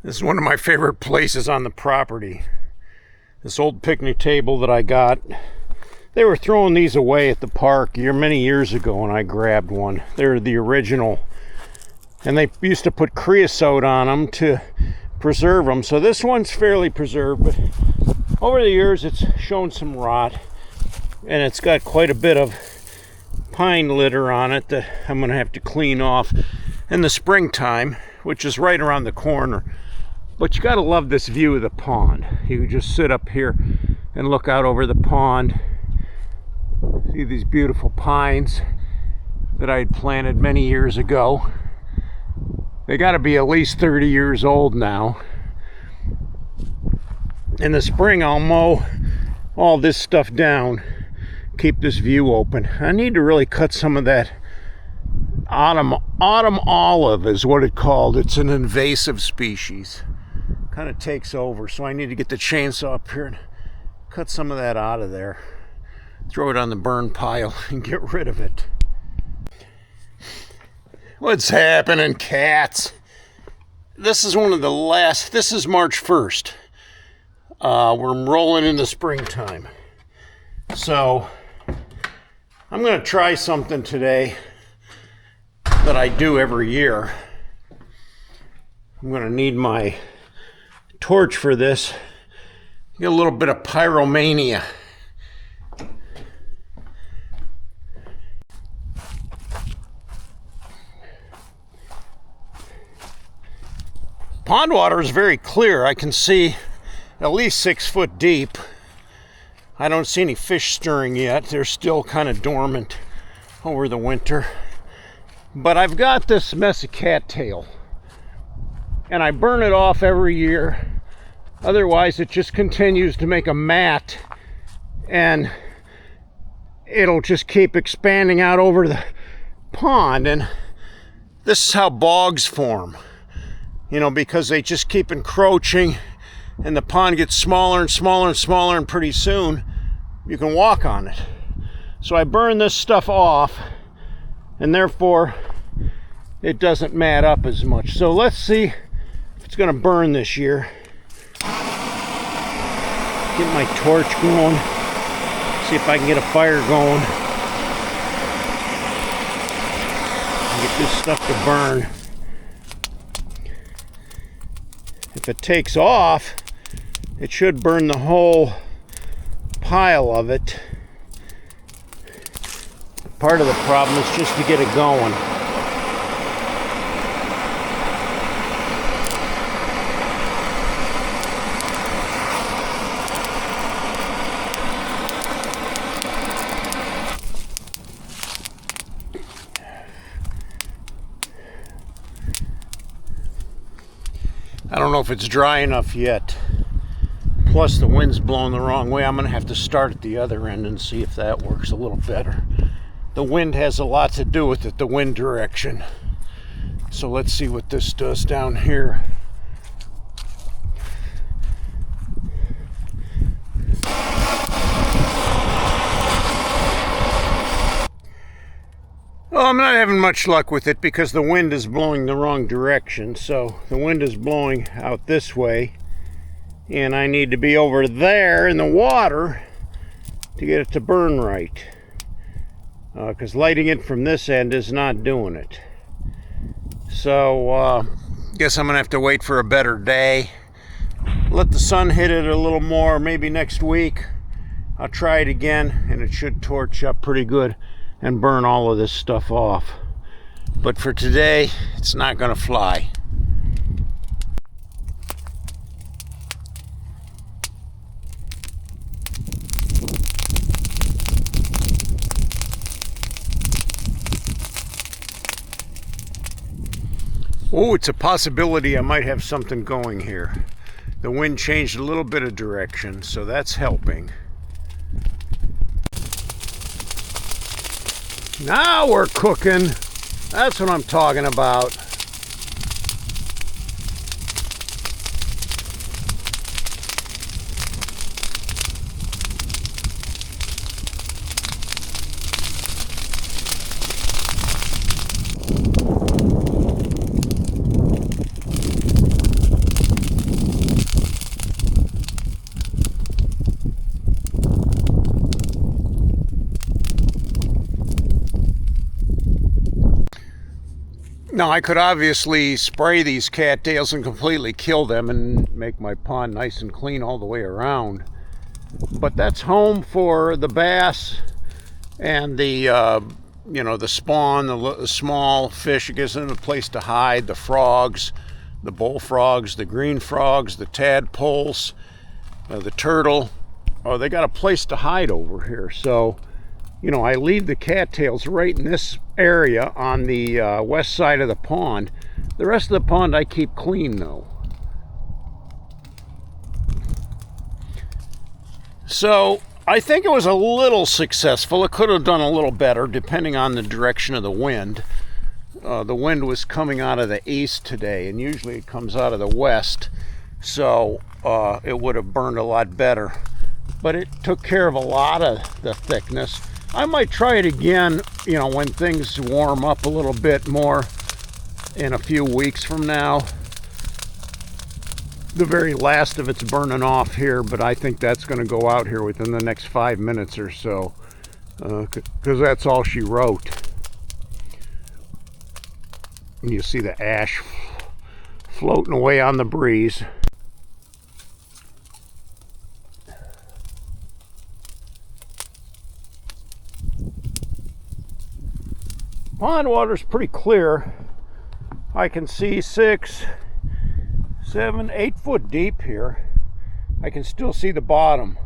This is one of my favorite places on the property. This old picnic table that I got. They were throwing these away at the park many years ago, and I grabbed one. They're the original. And they used to put creosote on them to preserve them. So this one's fairly preserved, but over the years it's shown some rot. And it's got quite a bit of pine litter on it that I'm going to have to clean off in the springtime, which is right around the corner. But you got to love this view of the pond. You just sit up here and look out over the pond. See these beautiful pines that I had planted many years ago. They got to be at least 30 years old now. In the spring, I'll mow all this stuff down, keep this view open. I need to really cut some of that autumn olive is what it's called. It's an invasive species. Kind of takes over, so I need to get the chainsaw up here and cut some of that out of there. Throw it on the burn pile and get rid of it. What's happening, cats? This is one of the last, this is March 1st. We're rolling into springtime. So, I'm going to try something today that I do every year. I'm going to need my torch for this. Get a little bit of pyromania. Pond water is very clear. I can see at least 6 foot deep. I don't see any fish stirring yet. They're still kind of dormant over the winter. But I've got this mess of cattail, and I burn it off every year. Otherwise, it just continues to make a mat, and it'll just keep expanding out over the pond. And this is how bogs form, you know, because they just keep encroaching, and the pond gets smaller and smaller and smaller, and pretty soon you can walk on it. So I burn this stuff off, and therefore it doesn't mat up as much. So let's see if it's going to burn this year. Get my torch going, see if I can get a fire going, and get this stuff to burn. If it takes off, it should burn the whole pile of it. Part of the problem is just to get it going. I don't know if it's dry enough yet. Plus the wind's blowing the wrong way. I'm going to have to start at the other end and see if that works a little better. The wind has a lot to do with it, the wind direction. So let's see what this does down here. Well, I'm not having much luck with it because the wind is blowing the wrong direction. So the wind is blowing out this way, and I need to be over there in the water to get it to burn right. Because lighting it from this end is not doing it. So guess I'm gonna have to wait for a better day. Let the sun hit it a little more, maybe next week. I'll try it again, and it should torch up pretty good and burn all of this stuff off. But for today, it's not gonna fly. Oh, it's a possibility I might have something going here. The wind changed a little bit of direction, so that's helping. Now we're cooking. That's what I'm talking about. Now, I could obviously spray these cattails and completely kill them and make my pond nice and clean all the way around. But that's home for the bass and the, you know, the spawn, the small fish. It gives them a place to hide. The frogs, the bullfrogs, the green frogs, the tadpoles, the turtle. Oh, they got a place to hide over here. So, you know, I leave the cattails right in this area on the west side of the pond. The rest of the pond I keep clean though. So I think it was a little successful. It could have done a little better depending on the direction of the wind. The wind was coming out of the east today, and usually it comes out of the west. So it would have burned a lot better. But it took care of a lot of the thickness. I might try it again, you know, when things warm up a little bit more in a few weeks from now. The very last of it's burning off here, but I think that's going to go out here within the next 5 minutes or so, because that's all she wrote. And you see the ash floating away on the breeze. Pond water's pretty clear. I can see 6, 7, 8 foot deep here. I can still see the bottom.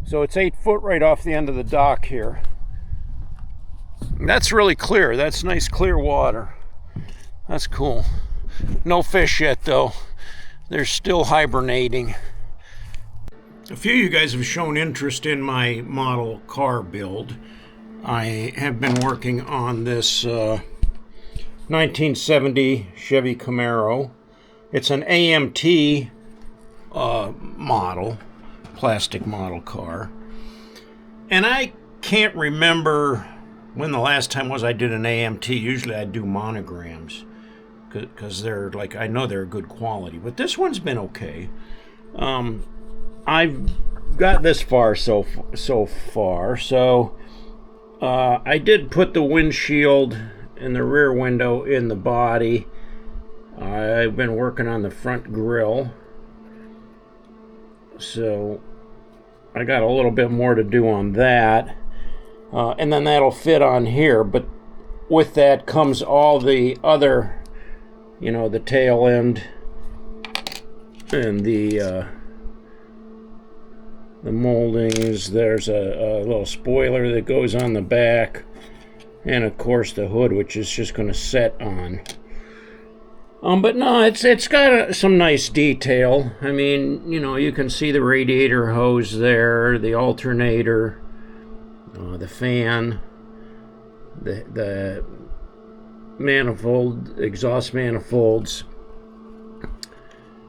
So it's 8 foot right off the end of the dock here. That's really clear. That's nice clear water. That's cool. No fish yet though. They're still hibernating. A few of you guys have shown interest in my model car build. I have been working on this 1970 Chevy Camaro. It's an AMT model, plastic model car. And I can't remember when the last time was I did an AMT. Usually I do monograms because they're like, I know they're good quality. But this one's been okay. I've got this far so far. So I did put the windshield and the rear window in the body. I've been working on the front grille. So I got a little bit more to do on that. And then that'll fit on here. But with that comes all the other, you know, the tail end and the moldings. There's a little spoiler that goes on the back, and of course the hood, which is just going to set on. But no, it's got some nice detail. I mean, you know, you can see the radiator hose there, the alternator, the fan, the manifold, exhaust manifolds.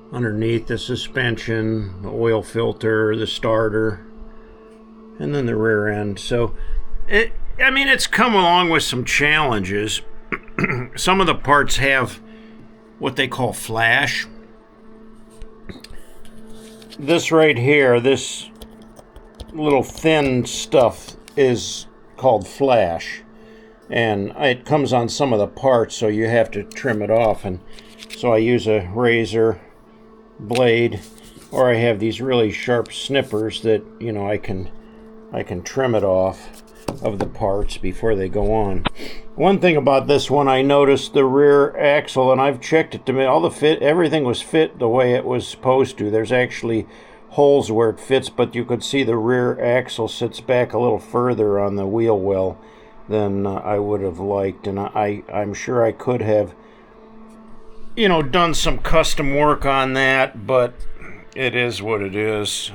Underneath the suspension, the oil filter, the starter, and then the rear end. So, I mean, it's come along with some challenges. Some of the parts have what they call flash. This right here, this little thin stuff is called flash. And it comes on some of the parts, so you have to trim it off. And so I use a razor blade, or I have these really sharp snippers that, you know, I can trim it off of the parts before they go on. One thing about this one, I noticed the rear axle, and I've checked it to me, everything was fit the way it was supposed to. There's actually holes where it fits, but you could see the rear axle sits back a little further on the wheel well than I would have liked, and I'm sure I could have, you know, done some custom work on that, but it is what it is.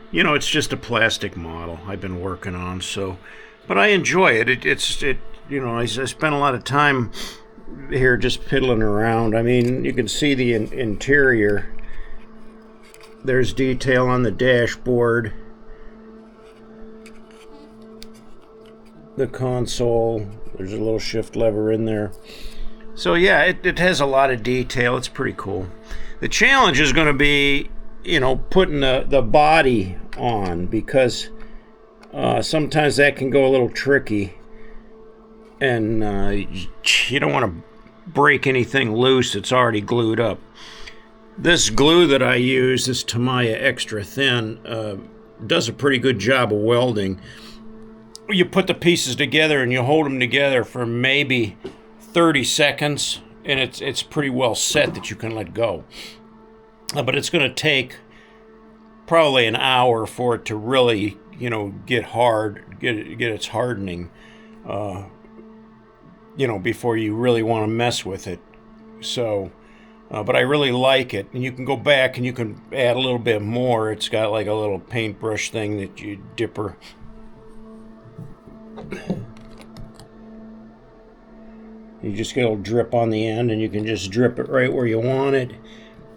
You know, it's just a plastic model I've been working on, so, but I enjoy it. It's you know, I spent a lot of time here just piddling around. I mean, you can see the interior. There's detail on the dashboard, the console. There's a little shift lever in there. So yeah, it has a lot of detail. It's pretty cool. The challenge is going to be, you know, putting the body on, because sometimes that can go a little tricky. and you don't want to break anything loose that's already glued up. This glue that I use, this Itchymoche Extra Thin, does a pretty good job of welding. You put the pieces together and you hold them together for maybe 30 seconds, and it's pretty well set that you can let go. But it's going to take probably an hour for it to really, get hard, get its hardening, before you really want to mess with it. So, but I really like it, and you can go back and you can add a little bit more. It's got like a little paintbrush thing that you dipper. You just get a little drip on the end, and you can just drip it right where you want it,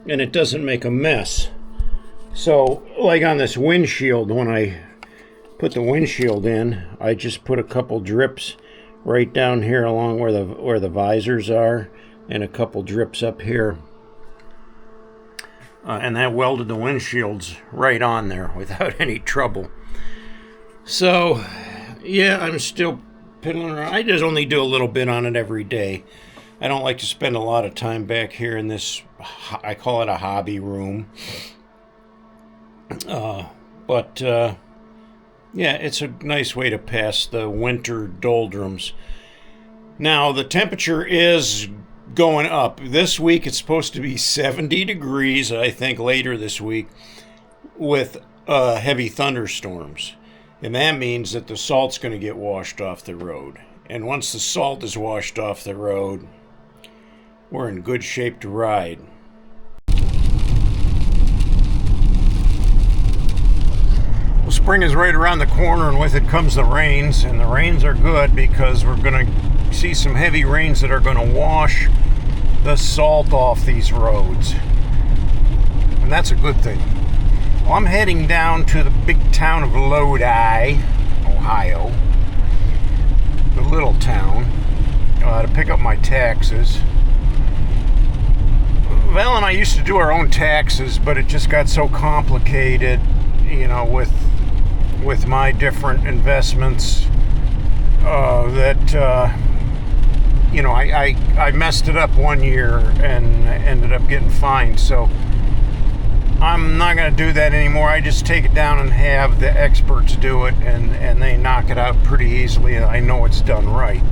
and it doesn't make a mess. So, like on this windshield, when I put the windshield in, I just put a couple drips right down here along where the visors are, and a couple drips up here, and that welded the windshields right on there without any trouble. So, yeah, I'm still piddling around. I just only do a little bit on it every day. I don't like to spend a lot of time back here in this, I call it a hobby room. But yeah, it's a nice way to pass the winter doldrums. Now, the temperature is going up. This week it's supposed to be 70 degrees, I think, later this week, with heavy thunderstorms. And that means that the salt's going to get washed off the road. And once the salt is washed off the road, we're in good shape to ride. Well, spring is right around the corner, and with it comes the rains. And the rains are good because we're going to see some heavy rains that are going to wash the salt off these roads. And that's a good thing. Well, I'm heading down to the big town of Lodi, Ohio, the little town, to pick up my taxes. Val and I used to do our own taxes, but it just got so complicated, with my different investments, that I messed it up one year and ended up getting fined. So I'm not going to do that anymore. I just take it down and have the experts do it, and they knock it out pretty easily, and I know it's done right.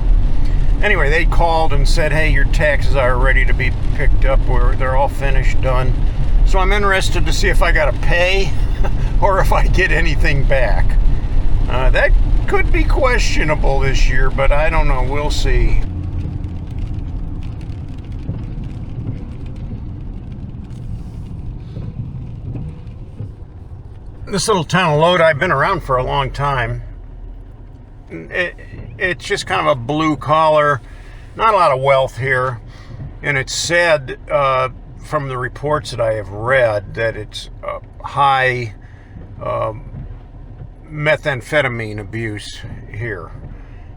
Anyway, they called and said, hey, your taxes are ready to be picked up, or they're all finished, done. So I'm interested to see if I got to pay or if I get anything back. That could be questionable this year, but I don't know. We'll see. This little town of Lodi, I've been around for a long time. It's just kind of a blue collar, not a lot of wealth here. And it's said, from the reports that I have read, that it's high methamphetamine abuse here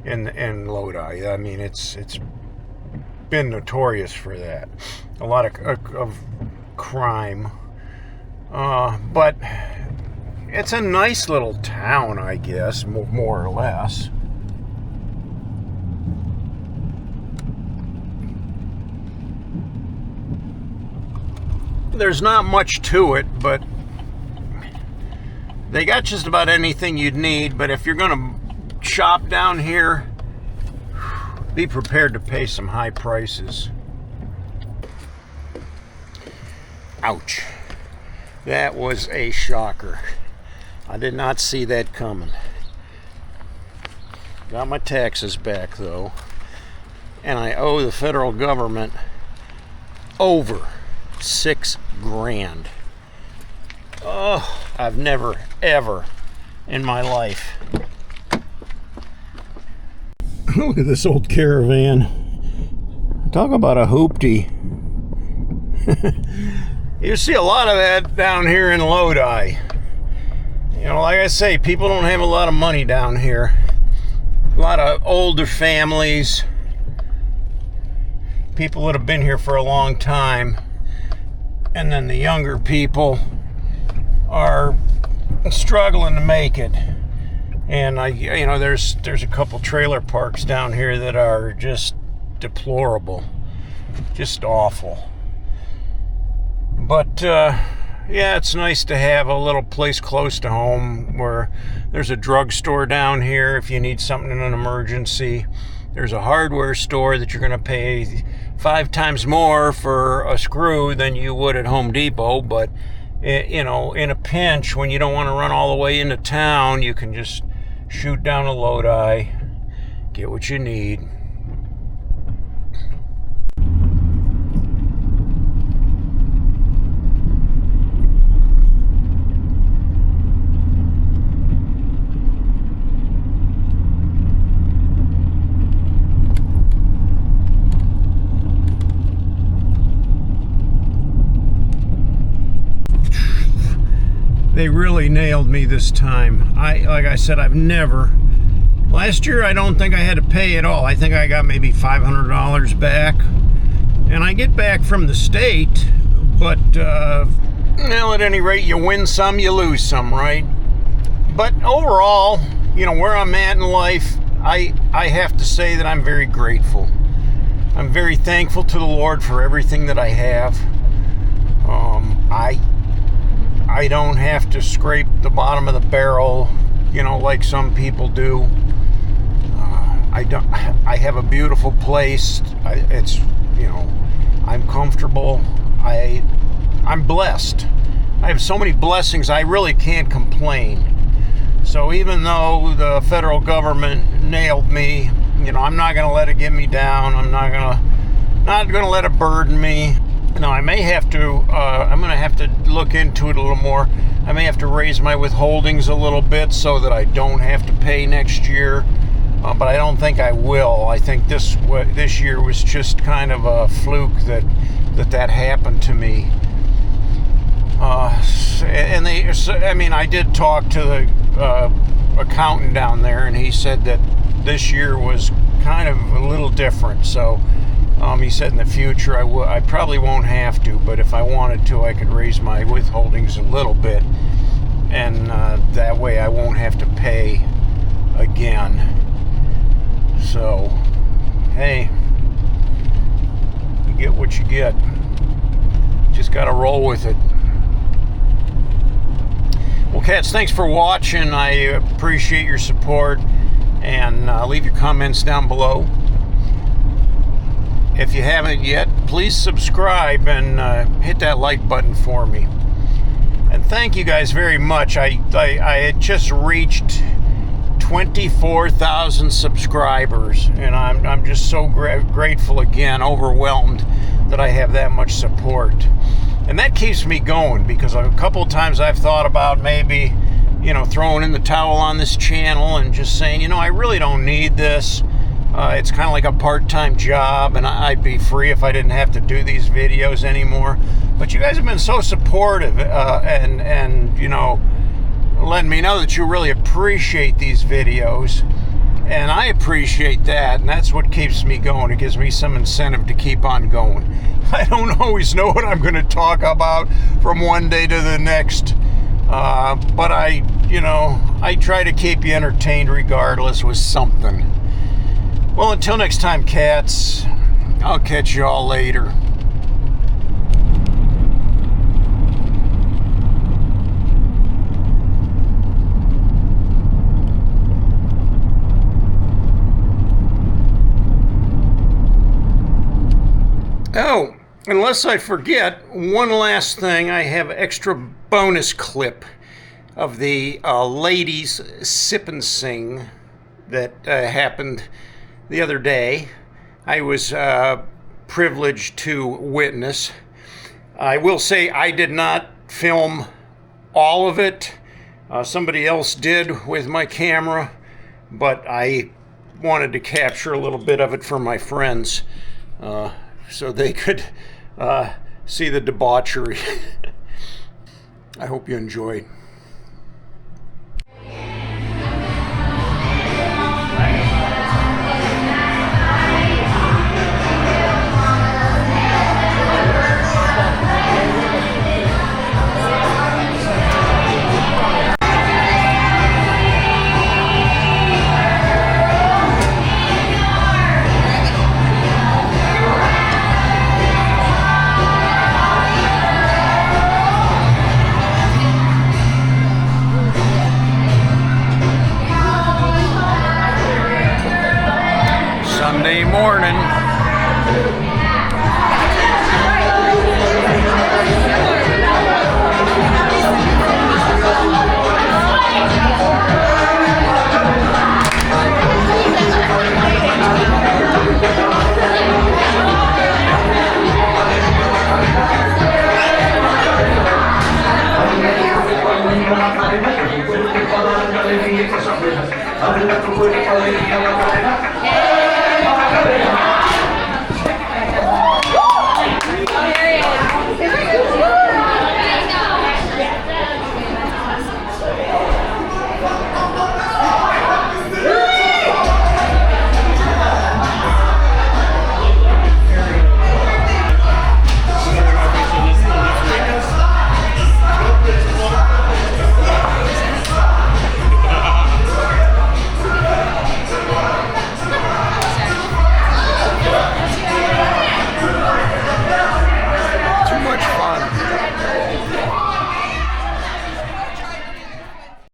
in Lodi. I mean, it's been notorious for that. A lot of crime. But it's a nice little town, I guess, more or less. There's not much to it, but they got just about anything you'd need. But if you're going to shop down here, be prepared to pay some high prices. Ouch. That was a shocker. I did not see that coming. Got my taxes back, though. And I owe the federal government over $6 grand. Oh, I've never, ever in my life. Look at this old caravan. Talk about a hoopty. You see a lot of that down here in Lodi. Like I say, people don't have a lot of money down here. A lot of older families, people that have been here for a long time, and then the younger people are struggling to make it. And there's a couple trailer parks down here that are just deplorable, just awful. But yeah, it's nice to have a little place close to home where there's a drugstore down here if you need something in an emergency. There's a hardware store that you're going to pay 5 times more for a screw than you would at Home Depot. But, in a pinch, when you don't want to run all the way into town, you can just shoot down a Lodi, get what you need. They really nailed me this time. Like I said, I've never. Last year, I don't think I had to pay at all. I think I got maybe $500 back. And I get back from the state, but, well, at any rate, you win some, you lose some, right? But overall, where I'm at in life, I have to say that I'm very grateful. I'm very thankful to the Lord for everything that I have. I don't have to scrape the bottom of the barrel, like some people do. I have a beautiful place. I'm comfortable. I'm blessed. I have so many blessings, I really can't complain. So even though the federal government nailed me, I'm not going to let it get me down. I'm not going to let it burden me. Now, I may have to, I'm going to have to look into it a little more. I may have to raise my withholdings a little bit so that I don't have to pay next year. But I don't think I will. I think this year was just kind of a fluke that happened to me. I did talk to the accountant down there, and he said that this year was kind of a little different. So he said in the future I probably won't have to, but if I wanted to, I could raise my withholdings a little bit, and that way I won't have to pay again. So, hey, you get what you get. Just got to roll with it. Well, cats, thanks for watching. I appreciate your support, and leave your comments down below. If you haven't yet, please subscribe and hit that like button for me. And thank you guys very much. I had just reached 24,000 subscribers, and I'm just so grateful again, overwhelmed that I have that much support. And that keeps me going, because a couple of times I've thought about maybe, throwing in the towel on this channel and just saying, I really don't need this. It's kind of like a part-time job, and I'd be free if I didn't have to do these videos anymore. But you guys have been so supportive, and letting me know that you really appreciate these videos, and I appreciate that, and that's what keeps me going. It gives me some incentive to keep on going. I don't always know what I'm going to talk about from one day to the next, but I try to keep you entertained regardless with something. Well, until next time, cats, I'll catch you all later. Oh, unless I forget, one last thing, I have extra bonus clip of the ladies sip and sing that happened the other day. I was privileged to witness. I will say I did not film all of it. Somebody else did with my camera, but I wanted to capture a little bit of it for my friends, so they could see the debauchery. I hope you enjoyed. Saturday morning.